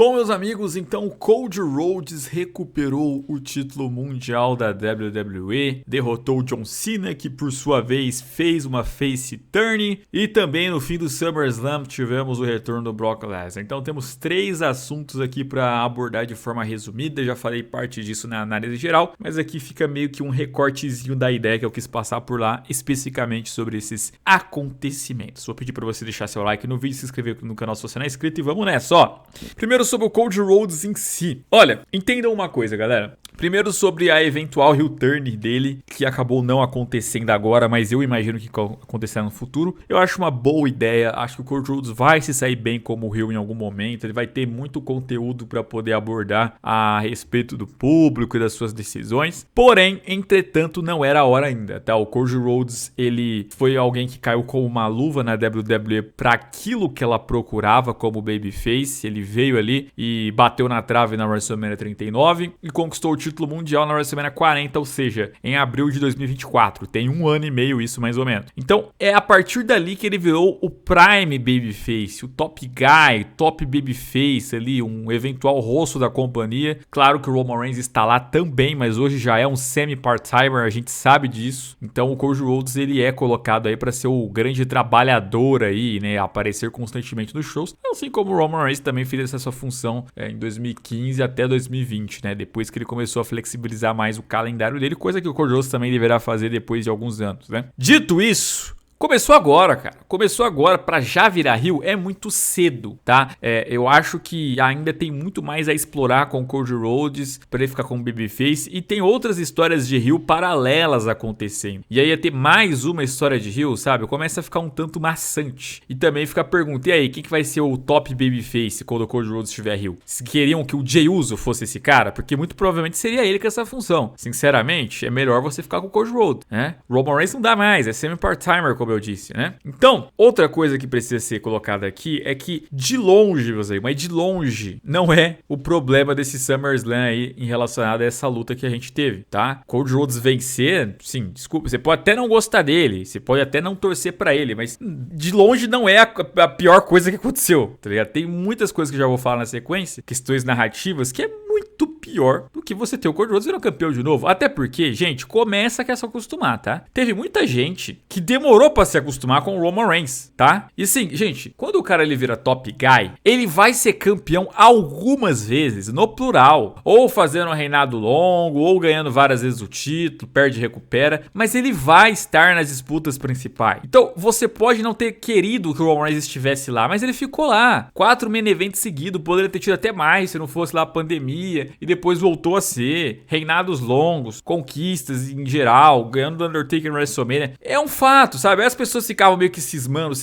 Bom, meus amigos, então Cody Rhodes recuperou o título mundial da WWE, derrotou John Cena, que por sua vez fez uma face turn, e também no fim do SummerSlam tivemos o retorno do Brock Lesnar. Então temos 3 assuntos aqui para abordar de forma resumida, já falei parte disso na análise geral, mas aqui fica meio que um recortezinho da ideia que eu quis passar por lá, especificamente sobre esses acontecimentos. Vou pedir para você deixar seu like no vídeo, se inscrever no canal se você não é inscrito e vamos nessa, ó! Primeiro sobre o Cody Rhodes em si. Olha, entendam uma coisa, galera. Primeiro sobre a eventual heel turn dele, que acabou não acontecendo agora, mas eu imagino que acontecerá no futuro. Eu acho uma boa ideia, acho que o Cody Rhodes vai se sair bem como heel em algum momento, ele vai ter muito conteúdo para poder abordar a respeito do público e das suas decisões. Porém, entretanto, não era a hora ainda, tá? O Cody Rhodes, ele foi alguém que caiu como uma luva na WWE para aquilo que ela procurava como babyface. Ele veio ali e bateu na trave na WrestleMania 39 e conquistou o título mundial na WrestleMania 40, ou seja, em abril de 2024. Tem 1 ano e meio isso, mais ou menos. Então, é a partir dali que ele virou o prime babyface, o top guy, top babyface ali, um eventual rosto da companhia. Claro que o Roman Reigns está lá também, mas hoje já é um semi-part-timer, a gente sabe disso. Então, o Cody Rhodes, ele é colocado aí para ser o grande trabalhador aí, né, aparecer constantemente nos shows, assim como o Roman Reigns também fez essa função em 2015 até 2020, né, depois que ele começou a flexibilizar mais o calendário dele, coisa que o Cody Rhodes também deverá fazer depois de alguns anos, né. Dito isso, começou agora, cara. Começou agora. Pra já virar heel é muito cedo, tá? Eu acho que ainda tem muito mais a explorar com o Cody Rhodes pra ele ficar como babyface. E tem outras histórias de heel paralelas acontecendo. E aí ia ter mais uma história de heel, sabe? Começa a ficar um tanto maçante. E também fica a pergunta, e aí, quem que vai ser o top babyface quando o Cody Rhodes estiver heel? Se queriam que o Jey Uso fosse esse cara? Porque muito provavelmente seria ele com essa função. Sinceramente, é melhor você ficar com o Cody Rhodes, né? Roman Reigns não dá mais, é semi-part-timer, como eu disse, né? Então, outra coisa que precisa ser colocada aqui é que de longe, mas de longe, não é o problema desse SummerSlam aí em relacionado a essa luta que a gente teve, tá? Cody Rhodes vencer, sim, desculpa, você pode até não gostar dele, você pode até não torcer pra ele, mas de longe não é a pior coisa que aconteceu, tá ligado? Tem muitas coisas que eu já vou falar na sequência, questões narrativas, que é muito pior do que você ter o Cody Rhodes virando campeão de novo. Até porque, gente, começa a se acostumar, tá? Teve muita gente que demorou pra se acostumar com o Roman Reigns, tá? E assim, gente, quando o cara ele vira top guy, ele vai ser campeão algumas vezes, no plural. Ou fazendo um reinado longo, ou ganhando várias vezes o título, perde e recupera. Mas ele vai estar nas disputas principais. Então, você pode não ter querido que o Roman Reigns estivesse lá, mas ele ficou lá. 4 main events seguidos, poderia ter tido até mais se não fosse lá a pandemia. E depois voltou a ser. Reinados longos, conquistas em geral, ganhando do Undertaker no WrestleMania. É um fato, sabe? Aí as pessoas ficavam meio que cismando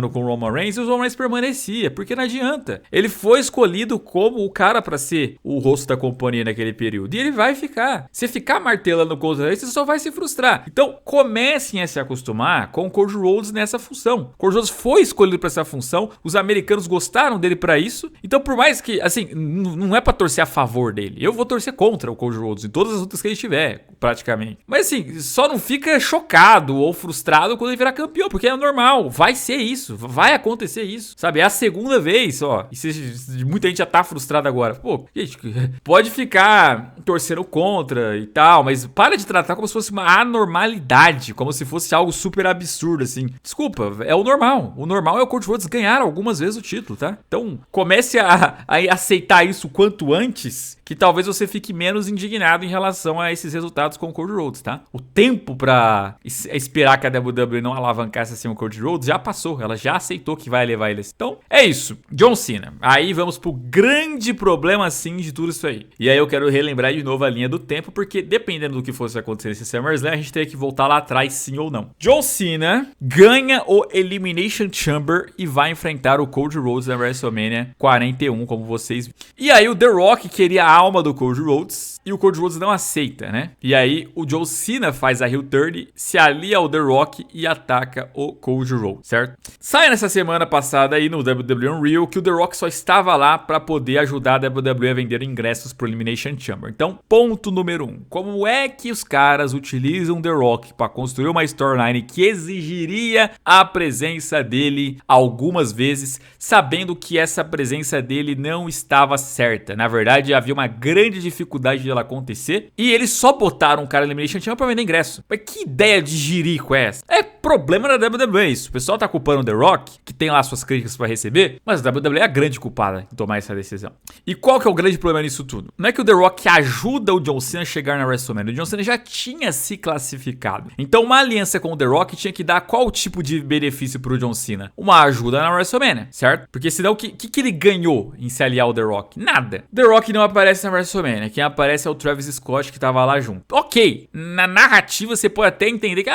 com o Roman Reigns e o Roman Reigns permanecia, porque não adianta. Ele foi escolhido como o cara pra ser o rosto da companhia naquele período. E ele vai ficar. Se ficar martelando contra ele, você só vai se frustrar. Então, comecem a se acostumar com o Cody Rhodes nessa função. O Cody Rhodes foi escolhido pra essa função, os americanos gostaram dele pra isso. Então, por mais que, assim, não é pra torcer a favor dele. Eu vou torcer contra o Cody Rhodes em todas as lutas que ele tiver, praticamente. Mas assim, só não fica chocado ou frustrado quando ele virar campeão, porque é normal, vai ser isso, vai acontecer isso, sabe? É a segunda vez, ó. E muita gente já tá frustrada agora. Pô, gente, pode ficar torcendo contra e tal, mas para de tratar como se fosse uma anormalidade, como se fosse algo super absurdo, assim. Desculpa, é o normal. O normal é o Cody Rhodes ganhar algumas vezes o título, tá? Então, comece a aceitar isso quanto antes, que talvez você fique menos indignado em relação a esses resultados com o Cody Rhodes, tá? O tempo pra esperar que a WWE não alavancasse assim o Cody Rhodes já passou, ela já aceitou que vai levar eles. Então, é isso. John Cena. Aí vamos pro grande problema, sim, de tudo isso aí. E aí eu quero relembrar de novo a linha do tempo, porque dependendo do que fosse acontecer nesse SummerSlam, a gente teria que voltar lá atrás, sim ou não. John Cena ganha o Elimination Chamber e vai enfrentar o Cody Rhodes na WrestleMania 41, como vocês viram. E aí o The Rock queria a alma do Cody Rhodes, e o Cody Rhodes não aceita, né? E aí o John Cena faz a heel turn, se alia ao The Rock e ataca o Cody Rhodes, certo? Sai nessa semana passada aí no WWE Unreal que o The Rock só estava lá para poder ajudar a WWE a vender ingressos pro Elimination Chamber. Então, ponto número 1. Como é que os caras utilizam The Rock para construir uma storyline que exigiria a presença dele algumas vezes, sabendo que essa presença dele não estava certa? Na verdade, havia uma grande dificuldade de ela acontecer e eles só botaram um cara no Elimination Chamber para vender ingresso. Mas que ideia de jirico é essa? É problema da WWE isso. O pessoal tá culpando o The Rock, que tem lá suas críticas para receber, mas a WWE é a grande culpada em tomar essa decisão. E qual que é o grande problema nisso tudo? Não é que o The Rock ajuda o John Cena a chegar na WrestleMania. O John Cena já tinha se classificado. Então uma aliança com o The Rock tinha que dar qual tipo de benefício pro John Cena? Uma ajuda na WrestleMania, certo? Porque senão o que ele ganhou em se aliar ao The Rock? Nada. The Rock não aparece na WrestleMania. Quem aparece é o Travis Scott, que tava lá junto. Ok, na narrativa você pode até entender que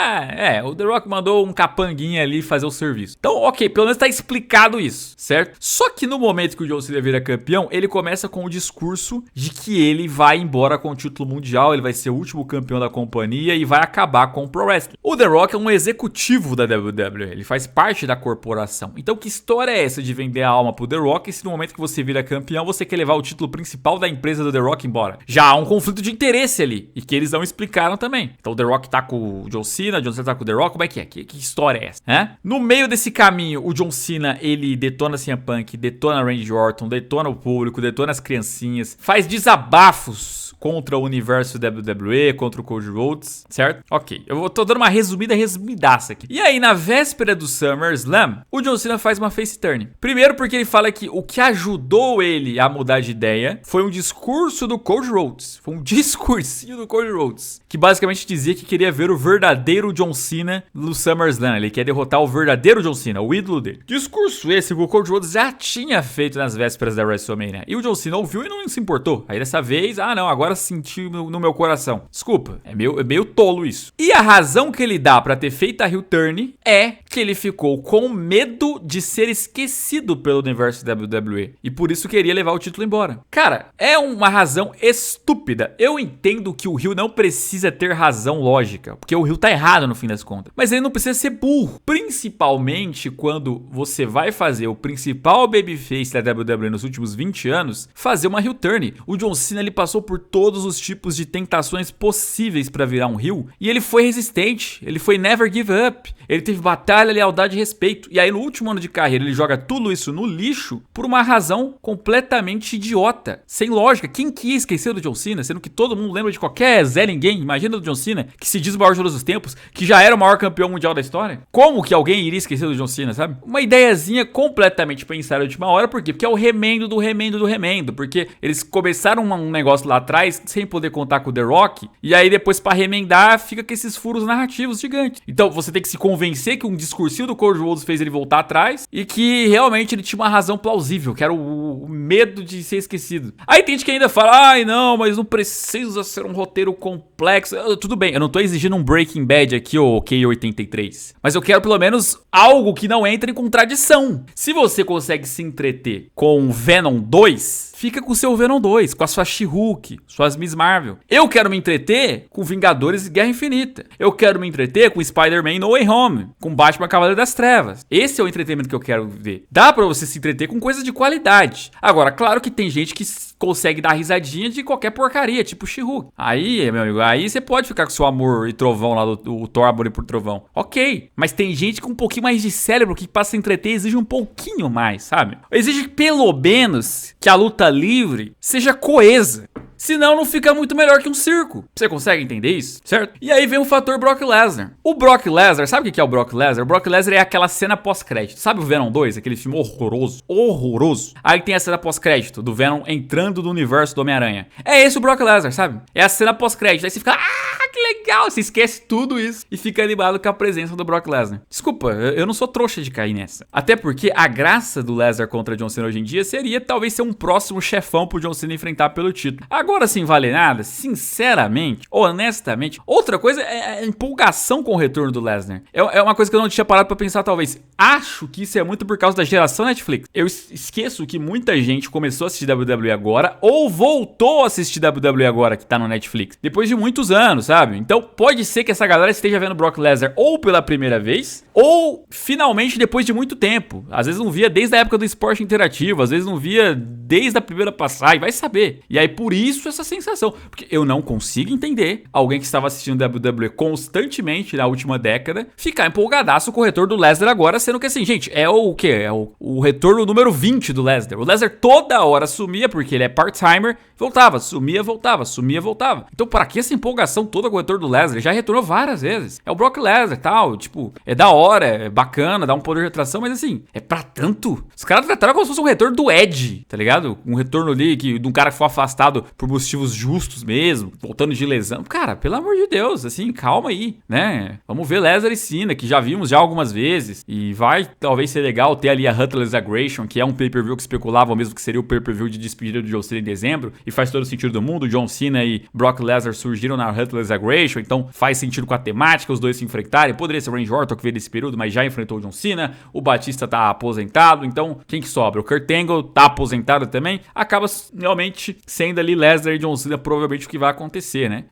o The Rock mandou um capanguinha ali fazer o serviço. Então, ok, pelo menos tá explicado isso, certo? Só que no momento que o John Cena vira campeão, ele começa com o discurso de que ele vai embora com o título mundial, ele vai ser o último campeão da companhia e vai acabar com o Pro Wrestling. O The Rock é um executivo da WWE, ele faz parte da corporação. Então, que história é essa de vender a alma pro The Rock se no momento que você vira campeão, você quer levar o título principal da empresa do The Rock embora? Já há um conflito de interesse ali, e que eles não explicaram também. Então, o The Rock tá com o John Cena, o John Cena tá com o The Rock, como é que é? Que história é essa? No meio desse caminho, o John Cena, ele detona CM Punk, detona Randy Orton, detona o público, detona as criancinhas, faz desabafos contra o universo WWE, contra o Cody Rhodes, certo? Ok, eu tô dando uma resumidaça aqui. E aí, na véspera do SummerSlam, o John Cena faz uma face turn. Primeiro porque ele fala que o que ajudou ele a mudar de ideia foi um discurso do Cody Rhodes. Foi um discursinho do Cody Rhodes, que basicamente dizia que queria ver o verdadeiro John Cena no SummerSlam. Ele quer derrotar o verdadeiro John Cena, o ídolo dele. Discurso esse que o Cody Rhodes já tinha feito nas vésperas da WrestleMania. E o John Cena ouviu e não se importou. Aí dessa vez, não, agora senti no meu coração. Desculpa, é meio tolo isso. E a razão que ele dá pra ter feito a heel turn é que ele ficou com medo de ser esquecido pelo universo WWE. E por isso queria levar o título embora. Cara, é uma razão estúpida. Eu entendo que o heel não precisa ter razão lógica, porque o heel tá errado no fim das contas. Mas ele não precisa ser burro. Principalmente quando você vai fazer o principal babyface da WWE nos últimos 20 anos, fazer uma heel turn. O John Cena, ele passou por todos os tipos de tentações possíveis pra virar um heel, e ele foi resistente, ele foi never give up, ele teve batalha, lealdade e respeito. E aí no último ano de carreira ele joga tudo isso no lixo por uma razão completamente idiota, sem lógica. Quem que ia esquecer do John Cena, sendo que todo mundo lembra de qualquer Zé Ninguém? Imagina do John Cena, que se diz o maior de todos os tempos, que já era o maior campeão mundial da história. Como que alguém iria esquecer do John Cena, sabe? Uma ideiazinha completamente pensada de última hora. Por quê? Porque é o remendo do remendo do remendo, porque eles começaram um negócio lá atrás sem poder contar com o The Rock, e aí depois pra remendar fica com esses furos narrativos gigantes. Então você tem que se convencer que um discursinho do Cody Rhodes fez ele voltar atrás e que realmente ele tinha uma razão plausível, que era o medo de ser esquecido. Aí tem gente que ainda fala, não, mas não precisa ser um roteiro complexo. Tudo bem, eu não tô exigindo um Breaking Bad aqui, ou K83, mas eu quero pelo menos algo que não entre em contradição. Se você consegue se entreter com Venom 2, fica com o seu Venom 2, com a sua She-Hulk, suas Miss Marvel. Eu quero me entreter com Vingadores e Guerra Infinita. Eu quero me entreter com Spider-Man No Way Home, com Batman Cavaleiro das Trevas. Esse é o entretenimento que eu quero ver. Dá pra você se entreter com coisas de qualidade. Agora, claro que tem gente que consegue dar risadinha de qualquer porcaria, tipo She-Hulk. Aí, meu amigo, aí você pode ficar com seu amor e trovão lá do Thor, Amor e por Trovão. Ok, mas tem gente com um pouquinho mais de cérebro que pra se entreter exige um pouquinho mais, sabe? Exige pelo menos que a luta livre seja coesa. Senão não fica muito melhor que um circo. Você consegue entender isso? Certo? E aí vem o fator Brock Lesnar. O Brock Lesnar, sabe o que é o Brock Lesnar? O Brock Lesnar é aquela cena pós-crédito. Sabe o Venom 2? Aquele filme horroroso. Horroroso. Aí tem a cena pós-crédito do Venom entrando no universo do Homem-Aranha. É esse o Brock Lesnar, sabe? É a cena pós-crédito. Aí você fica, que legal. Você esquece tudo isso e fica animado com a presença do Brock Lesnar. Desculpa, eu não sou trouxa de cair nessa. Até porque a graça do Lesnar contra John Cena hoje em dia seria talvez ser um próximo chefão pro John Cena enfrentar pelo título. Agora Agora, sem valer nada, sinceramente, honestamente, outra coisa é a empolgação com o retorno do Lesnar. É uma coisa que eu não tinha parado pra pensar, talvez. Acho que isso é muito por causa da geração Netflix. Eu esqueço que muita gente começou a assistir WWE agora ou voltou a assistir WWE agora, que tá no Netflix, depois de muitos anos, sabe? Então, pode ser que essa galera esteja vendo Brock Lesnar ou pela primeira vez, ou finalmente depois de muito tempo. Às vezes não via desde a época do esporte interativo, às vezes não via desde a primeira passagem, vai saber. E aí por isso essa sensação, porque eu não consigo entender alguém que estava assistindo WWE constantemente na última década ficar empolgadaço com o retorno do Lesnar agora, sendo que assim, gente, é o quê? É o retorno número 20 do Lesnar. O Lesnar toda hora sumia, porque ele é part-timer, voltava, sumia, voltava, sumia, voltava. Então pra que essa empolgação toda com o retorno do Lesnar? Ele já retornou várias vezes. É o Brock Lesnar e tal, tipo, é da hora, é bacana, dá um poder de atração, mas assim, é pra tanto? Os caras trataram como se fosse um retorno do Edge, tá ligado? Um retorno ali de um cara que foi afastado por motivos justos mesmo, voltando de lesão. Cara, pelo amor de Deus, assim, calma aí, né? Vamos ver Lesnar e Cena, que já vimos já algumas vezes, e vai talvez ser legal ter ali a Ruthless Aggression, que é um pay-per-view que especulavam mesmo que seria o pay-per-view de despedida do John Cena em dezembro, e faz todo o sentido do mundo. John Cena e Brock Lesnar surgiram na Ruthless Aggression, então faz sentido com a temática, os dois se enfrentarem. Poderia ser o Randy Orton que veio desse período, mas já enfrentou o John Cena. O Batista tá aposentado, então quem que sobra? O Kurt Angle tá aposentado também. Acaba realmente sendo ali Lesnar e John Cena, provavelmente o que vai acontecer, né?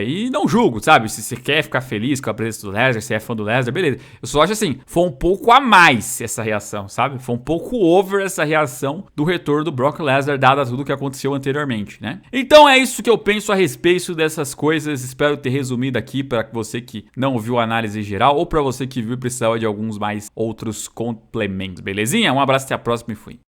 E não julgo, sabe? Se você quer ficar feliz com a presença do Lesnar, se é fã do Lesnar, beleza. Eu só acho assim, foi um pouco a mais essa reação, sabe? Foi um pouco over essa reação do retorno do Brock Lesnar, dado tudo que aconteceu anteriormente, né? Então é isso que eu penso a respeito dessas coisas. Espero ter resumido aqui para você que não viu a análise geral ou para você que viu e precisava de alguns mais outros complementos, belezinha? Um abraço, até a próxima e fui.